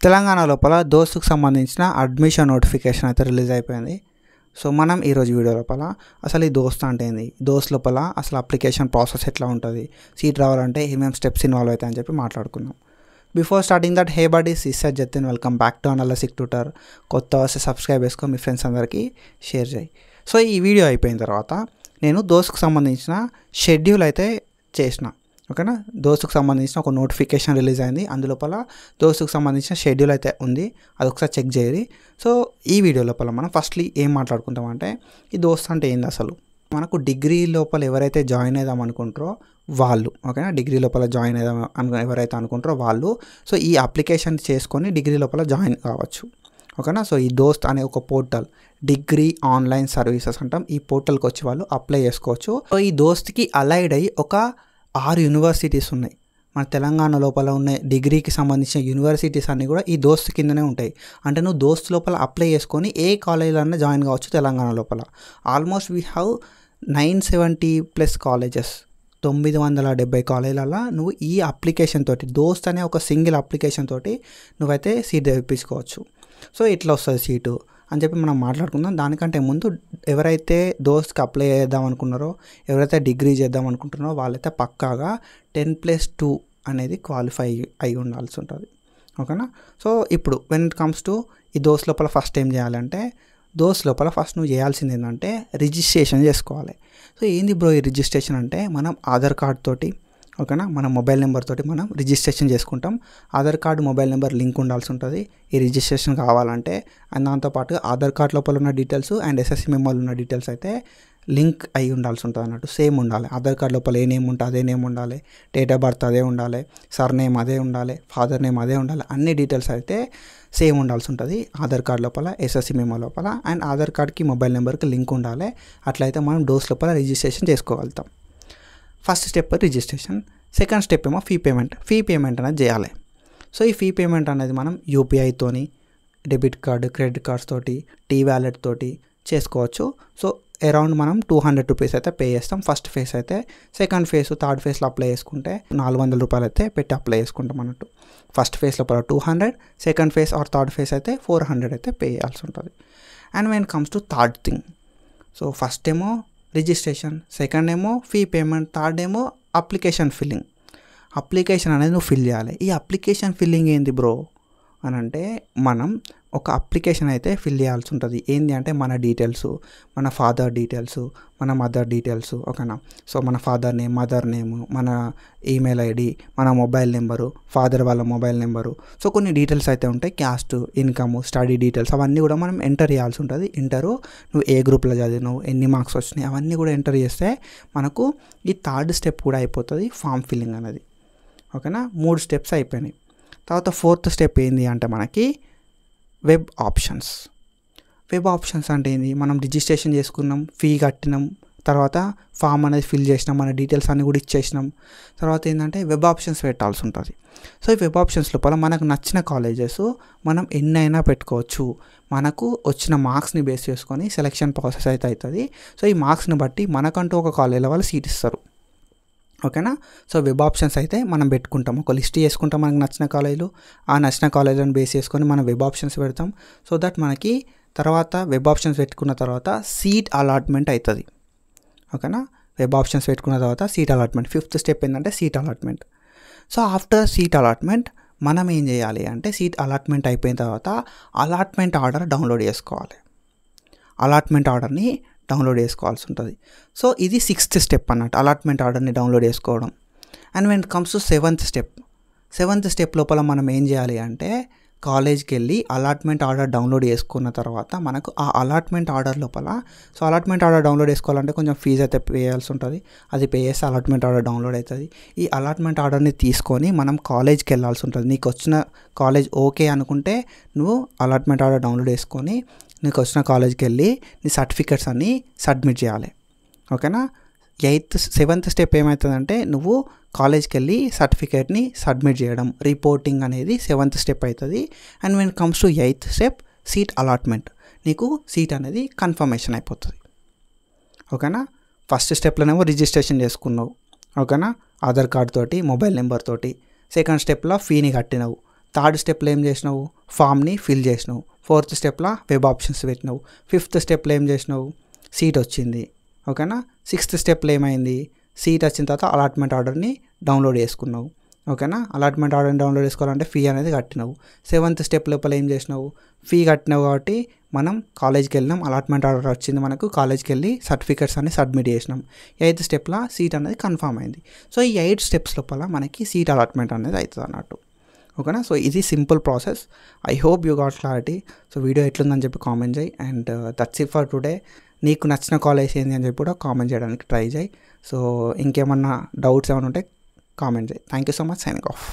తెలంగాణ లోపల దోస్తుకు సంబంధించిన admission notification అయితే రిలీజ్ అయిపోయింది. సో మనం ఈరోజు వీడియో లోపల అసలు ఈ దోస్త్ అంటే ఏంది, దోస్త్ లోపల అసలు అప్లికేషన్ ప్రాసెస్ ఎట్లా ఉంటుంది, సీట్ రావాలంటే ఏమేమి స్టెప్స్ ఇన్వాల్వ్ అవుతాయని చెప్పి మాట్లాడుకున్నాం. Before starting that, hey buddies, ఇస్సర్ Jatin, welcome back to analytic tutor. కొత్త వస్తే సబ్స్క్రైబ్ చేసుకో, మీ ఫ్రెండ్స్ అందరికీ షేర్ చేయి. సో ఈ వీడియో అయిపోయిన తర్వాత నేను దోస్తుకు సంబంధించిన షెడ్యూల్ అయితే చేసిన, ఓకేనా. దోస్తుకు సంబంధించిన ఒక నోటిఫికేషన్ రిలీజ్ అయింది, అందులోపల దోస్తుకు సంబంధించిన షెడ్యూల్ అయితే ఉంది, అది ఒకసారి చెక్ చేయరి. సో ఈ వీడియో లోపల మనం ఫస్ట్లీ ఏం మాట్లాడుకుంటామంటే, ఈ దోస్త్ అంటే ఏంది అసలు. మనకు డిగ్రీ లోపల ఎవరైతే జాయిన్ అవుదాం అనుకుంటారో వాళ్ళు, ఓకేనా, డిగ్రీ లోపల జాయిన్ అవుదాం ఎవరైతే అనుకుంటారో వాళ్ళు, సో ఈ అప్లికేషన్ చేసుకొని డిగ్రీ లోపల జాయిన్ కావచ్చు, ఓకేనా. సో ఈ దోస్త్ అనే ఒక పోర్టల్, డిగ్రీ ఆన్లైన్ సర్వీసెస్ అంటాం, ఈ పోర్టల్కి వచ్చి వాళ్ళు అప్లై చేసుకోవచ్చు. సో ఈ దోస్త్కి అలైడ్ అయ్యి ఒక 6 యూనివర్సిటీస్ ఉన్నాయి. మన తెలంగాణ లోపల ఉన్న డిగ్రీకి సంబంధించిన యూనివర్సిటీస్ అన్నీ కూడా ఈ దోస్త్ కిందనే ఉంటాయి. అంటే నువ్వు దోస్త్ లోపల అప్లై చేసుకొని ఏ కాలేజీలో అన్నా జాయిన్ కావచ్చు తెలంగాణ లోపల. ఆల్మోస్ట్ వీ హ్యావ్ 970+ కాలేజెస్, 970 కాలేజీలలో నువ్వు ఈ అప్లికేషన్ తోటి, దోస్త్ అనే ఒక సింగిల్ అప్లికేషన్ తోటి నువ్వైతే సీట్ తెప్పించుకోవచ్చు. సో ఇట్లా వస్తుంది సీటు అని చెప్పి మనం మాట్లాడుకుందాం. దానికంటే ముందు ఎవరైతే దోస్త్కి అప్లై చేద్దాం అనుకున్నారో, ఎవరైతే డిగ్రీ చేద్దాం అనుకుంటున్నారో వాళ్ళైతే పక్కాగా 10+2 అనేది క్వాలిఫై అయి ఉండాల్సి ఉంటుంది, ఓకేనా. సో ఇప్పుడు వెన్ ఇట్ కమ్స్ టు ఈ దోస్త్ లోపల ఫస్ట్ ఏం చేయాలంటే, దోస్త్ లోపల ఫస్ట్ నువ్వు చేయాల్సింది ఏంటంటే రిజిస్ట్రేషన్ చేసుకోవాలి. సో ఏంది బ్రో ఈ రిజిస్ట్రేషన్ అంటే, మనం ఆధార్ కార్డ్ తోటి, ఓకేనా, మన మొబైల్ నెంబర్ తోటి మనం రిజిస్ట్రేషన్ చేసుకుంటాం. Aadhaar card mobile number link ఉండాల్సి ఉంటుంది ఈ రిజిస్ట్రేషన్ కావాలంటే. అండ్ దాంతోపాటు ఆధార్ కార్డ్ లోపల ఉన్న డీటెయిల్స్ అండ్ ఎస్ఎస్సి మెమోలో ఉన్న డీటెయిల్స్ అయితే లింక్ అయి ఉండాల్సి ఉంటుంది అన్నట్టు, సేమ్ ఉండాలి. ఆధార్ కార్డ్ లోపల ఏ నేమ్ ఉంటే అదే నేమ్ ఉండాలి, డేట్ ఆఫ్ బర్త్ అదే ఉండాలి, సర్ నేమ్ అదే ఉండాలి, ఫాదర్ నేమ్ అదే ఉండాలి, అన్ని డీటెయిల్స్ అయితే సేమ్ ఉండాల్సి ఉంటుంది ఆధార్ కార్డ్ లోపల, ఎస్ఎస్సి మెమో లోపల. అండ్ ఆధార్ కార్డ్కి మొబైల్ నెంబర్కి లింక్ ఉండాలి. అట్లయితే మనం దోస్త్ లోపల రిజిస్ట్రేషన్ చేసుకోగలుగుతాం. First step registration. Second step ఏమో ఫీ పేమెంట్ అనేది చేయాలి. సో ఈ ఫీ పేమెంట్ అనేది మనం యూపీఐతోని, డెబిట్ కార్డు, క్రెడిట్ కార్డ్స్ తోటి, టీ వ్యాలెట్ తోటి చేసుకోవచ్చు. సో అరౌండ్ మనం 200 రూపీస్ అయితే పే చేస్తాం ఫస్ట్ ఫేజ్ అయితే. సెకండ్ ఫేజ్, థర్డ్ ఫేజ్లో అప్లై చేసుకుంటే 400 రూపాయలు అయితే పెట్టి అప్లై చేసుకుంటాం అన్నట్టు. ఫస్ట్ ఫేజ్ లోపల 200, second phase or third phase అయితే 400 అయితే పే చేయాల్సి ఉంటుంది. And when comes to third thing, so first ఏమో రిజిస్ట్రేషన్, సెకండ్ ఏమో ఫీ పేమెంట్, థర్డ్ ఏమో అప్లికేషన్ ఫిల్లింగ్. అప్లికేషన్ అనేది నువ్వు ఫిల్ చేయాలి. ఈ అప్లికేషన్ ఫిల్లింగ్ ఏంది బ్రో అని అంటే, మనం ఒక అప్లికేషన్ అయితే ఫిల్ చేయాల్సి ఉంటుంది. ఏంటి అంటే మన డీటెయిల్స్, మన ఫాదర్ డీటెయిల్స్, మన మదర్ డీటెయిల్స్, ఓకేనా. సో మన ఫాదర్ నేమ్, మదర్ నేమ్, మన ఈమెయిల్ ఐడి, మన మొబైల్ నెంబరు, ఫాదర్ వాళ్ళ మొబైల్ నెంబరు, సో కొన్ని డీటెయిల్స్ అయితే ఉంటాయి. క్యాస్ట్, ఇన్కమ్, స్టడీ డీటెయిల్స్ అవన్నీ కూడా మనం ఎంటర్ చేయాల్సి ఉంటుంది. నువ్వు ఏ గ్రూప్లో చదివినావు, ఎన్ని మార్క్స్ వచ్చినాయి, అవన్నీ కూడా ఎంటర్ చేస్తే మనకు ఈ థర్డ్ స్టెప్ కూడా అయిపోతుంది, ఫామ్ ఫిల్లింగ్ అనేది, ఓకేనా. 3 స్టెప్స్ అయిపోయినాయి. తర్వాత ఫోర్త్ స్టెప్ ఏంటి అంటే మనకి వెబ్ ఆప్షన్స్. వెబ్ ఆప్షన్స్ అంటే ఏంది, మనం రిజిస్ట్రేషన్ చేసుకున్నాం, ఫీ కట్టినాం, తర్వాత ఫామ్ అనేది ఫిల్ చేసినాం, మన డీటెయిల్స్ అన్నీ కూడా ఇచ్చేసినాం. తర్వాత ఏంటంటే వెబ్ ఆప్షన్స్ పెట్టాల్సి ఉంటుంది. సో ఈ వెబ్ ఆప్షన్స్ లోపల మనకు నచ్చిన కాలేజెస్ మనం ఎన్నైనా పెట్టుకోవచ్చు. మనకు వచ్చిన మార్క్స్ని బేస్ చేసుకొని సెలెక్షన్ ప్రాసెస్ అయితే అవుతుంది. సో ఈ మార్క్స్ని బట్టి మనకంటూ ఒక కాలేజీలో వాళ్ళు సీట్ ఇస్తారు, ఓకేనా. సో వెబ్ ఆప్షన్స్ అయితే మనం పెట్టుకుంటాం, ఒక లిస్ట్ చేసుకుంటాం మనకు నచ్చిన కాలేజీలు. ఆ నచ్చిన కాలేజీలను బేస్ చేసుకొని మనం వెబ్ ఆప్షన్స్ పెడతాం. సో దట్ మనకి తర్వాత వెబ్ ఆప్షన్స్ పెట్టుకున్న తర్వాత సీట్ అలాట్మెంట్ అవుతుంది, ఓకేనా. వెబ్ ఆప్షన్స్ పెట్టుకున్న తర్వాత సీట్ అలాట్మెంట్, 5th స్టెప్ ఏంటంటే seat allotment. So after seat allotment మనం ఏం చేయాలి అంటే, సీట్ అలాట్మెంట్ అయిపోయిన తర్వాత అలాట్మెంట్ ఆర్డర్ డౌన్లోడ్ చేసుకోవాలి. అలాట్మెంట్ ఆర్డర్ని డౌన్లోడ్ చేసుకోవాల్సి ఉంటుంది. సో ఇది 6th స్టెప్ అన్నట్టు, అలాట్మెంట్ ఆర్డర్ని డౌన్లోడ్ చేసుకోవడం. And when it comes to 7th step లోపల మనం ఏం చేయాలి అంటే, కాలేజ్కి వెళ్ళి అలాట్మెంట్ ఆర్డర్ డౌన్లోడ్ చేసుకున్న తర్వాత మనకు ఆ అలాట్మెంట్ ఆర్డర్ లోపల, సో అలాట్మెంట్ ఆర్డర్ డౌన్లోడ్ చేసుకోవాలంటే కొంచెం ఫీజు అయితే పే చేయాల్సి ఉంటుంది. అది పే చేస్తే అలాట్మెంట్ ఆర్డర్ డౌన్లోడ్ అవుతుంది. ఈ అలాట్మెంట్ ఆర్డర్ని తీసుకొని మనం కాలేజ్కి వెళ్ళాల్సి ఉంటుంది. నీకు వచ్చిన కాలేజ్ ఓకే అనుకుంటే నువ్వు అలాట్మెంట్ ఆర్డర్ డౌన్లోడ్ చేసుకొని నీకు వచ్చిన కాలేజ్కి వెళ్ళి నీ సర్టిఫికెట్స్ అన్నీ సబ్మిట్ చేయాలి, ఓకేనా. 7th స్టెప్ ఏమవుతుందంటే, నువ్వు కాలేజ్కి వెళ్ళి సర్టిఫికేట్ని సబ్మిట్ చేయడం, రిపోర్టింగ్ అనేది 7th స్టెప్ అవుతుంది. And when comes to 8th step seat allotment, నీకు సీట్ అనేది కన్ఫర్మేషన్ అయిపోతుంది, ఓకేనా. ఫస్ట్ స్టెప్లోనేమో రిజిస్ట్రేషన్ చేసుకున్నావు, ఓకేనా, ఆధార్ కార్డ్ తోటి, మొబైల్ నెంబర్ తోటి. సెకండ్ స్టెప్లో ఫీని కట్టినావు, థర్డ్ స్టెప్లో ఏం చేసినావు, ఫామ్ని ఫిల్ చేసినావు. ఫోర్త్ స్టెప్లో వెబ్ ఆప్షన్స్ పెట్టినావు. ఫిఫ్త్ స్టెప్లో ఏం చేసినావు, సీట్ వచ్చింది. ఓకేనా. సిక్స్త్ స్టెప్లో ఏమైంది, సీట్ వచ్చిన తర్వాత అలాట్మెంట్ ఆర్డర్ని డౌన్లోడ్ చేసుకున్నావు. ఓకేనా. అలాట్మెంట్ ఆర్డర్ని డౌన్లోడ్ చేసుకోవాలంటే ఫీ అనేది కట్టినావు. సెవెంత్ స్టెప్ లోపల ఏం చేసినావు, ఫీ కట్టినావు కాబట్టి మనం కాలేజ్కి వెళ్ళినాం, అలాట్మెంట్ ఆర్డర్ వచ్చింది మనకు, కాలేజ్కి వెళ్ళి సర్టిఫికేట్స్ అన్ని సబ్మిట్ చేసినాం. ఎయిత్ స్టెప్లో సీట్ అనేది కన్ఫర్మ్ అయింది. సో ఈ 8 స్టెప్స్ లోపల మనకి సీట్ అలాట్మెంట్ అనేది అవుతుంది అన్నట్టు. ఓకేనా. సో ఇది simple process. I hope you got clarity. So video ఎట్లుందని చెప్పి కామెంట్ చేయి. And that's it for today. నీకు నచ్చిన కాలేజ్ ఏంది అని చెప్పి కూడా కామెంట్ చేయడానికి ట్రై చేయి. సో ఇంకేమన్నా డౌట్స్ ఏమైనా ఉంటే కామెంట్ చేయి. Thank you so much. Signing off.